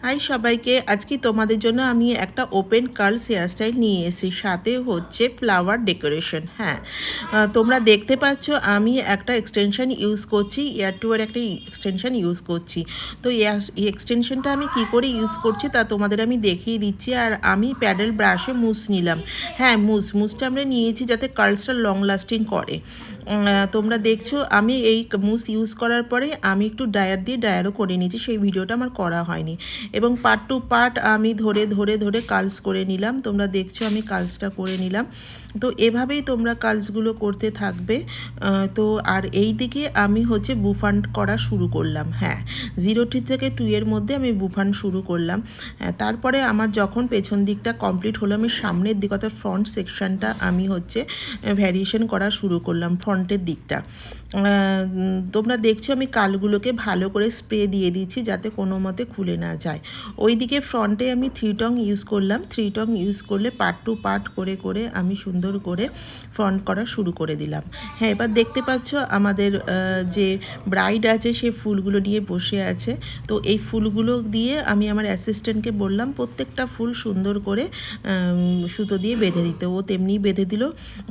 High সবাইকে, আজকে তোমাদের জন্য আমি একটা ওপেন কার্লস হেয়ারস্টাইল নিয়ে এসেছি, সাথে হচ্ছে ফ্লাওয়ার ডেকোরেশন। হ্যাঁ, তোমরা দেখতে পাচ্ছ আমি একটা এক্সটেনশন ইউজ করছি, ইয়ার টু এর একটা এক্সটেনশন ইউজ করছি। তো এই এক্সটেনশনটা আমি কি করে ইউজ করছি তা তোমাদের আমি দেখিয়ে দিচ্ছি। আর আমি প্যাডেল ব্রাশে মুছ নিলাম। হ্যাঁ, মুছটা আমরা নিয়েছি যাতে কার্লসটা লং লাস্টিং করে। তোমরা দেখছো আমি এই মুস ইউজ করার পরে আমি একটু ডায়ারও করে নিয়েছি, সেই ভিডিওটা আমার করা হয়নি। এবং পার্ট টু পার্ট আমি ধরে ধরে ধরে কার্লস করে নিলাম। তোমরা দেখছো আমি কার্লসটা করে নিলাম। তো এভাবেই তোমরা কার্লসগুলো করতে থাকবে। তো আর এই দিকে আমি হচ্ছে বুফান করা শুরু করলাম। হ্যাঁ, 0 থেকে 2 এর মধ্যে আমি বুফান শুরু করলাম। তারপরে আমার যখন পেছন দিকটা কমপ্লিট হলো, আমি সামনের দিক অর্থাৎ ফ্রন্ট সেকশনটা আমি হচ্ছে ভ্যারিয়েশন করা শুরু করলাম ফ্রন্টের দিকটা। তোমরা দেখছো আমি কালগুলোকে ভালো করে স্প্রে দিয়ে দিচ্ছি যাতে কোনো মতে খুলে না যায়। ওইদিকে ফ্রন্টে আমি 3 টং ইউজ করলাম। 3 টং ইউজ করলে পার্ট টু পার্ট করে করে আমি সুন্দর করে ফ্রন্ট করা শুরু করে দিলাম। হ্যাঁ, এবার দেখতে পাচ্ছ আমাদের যে ব্রাইড আছে সে ফুলগুলো নিয়ে বসে আছে। তো এই ফুলগুলো দিয়ে আমি আমার অ্যাসিস্ট্যান্টকে বললাম প্রত্যেকটা ফুল সুন্দর করে সুতো দিয়ে বেঁধে দিতে। ও তেমনি বেঁধে দিল।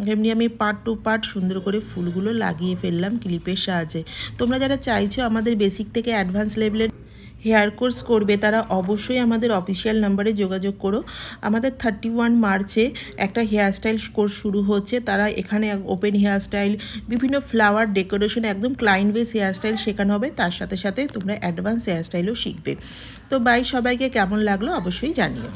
তেমনি আমি পার্ট টু পার্ট সুন্দর করে ফুলগুলো লাগিয়ে ফেললাম ক্লিপের সাহায্যে। তোমরা যারা চাইছো আমাদের বেসিক থেকে অ্যাডভান্স লেভেলের হেয়ার কোর্স করবে তারা অবশ্যই আমাদের অফিসিয়াল নাম্বারে যোগাযোগ করো। আমাদের 31 মার্চে একটা হেয়ারস্টাইল কোর্স শুরু হচ্ছে। তারা এখানে ওপেন হেয়ারস্টাইল, বিভিন্ন ফ্লাওয়ার ডেকোরেশন, একদম ক্লায়েন্ট বেস হেয়ারস্টাইল শেখানো হবে। তার সাথে সাথে তোমরা অ্যাডভান্স হেয়ারস্টাইলও শিখবে। তো বাই, সবাইকে কেমন লাগলো অবশ্যই জানিও।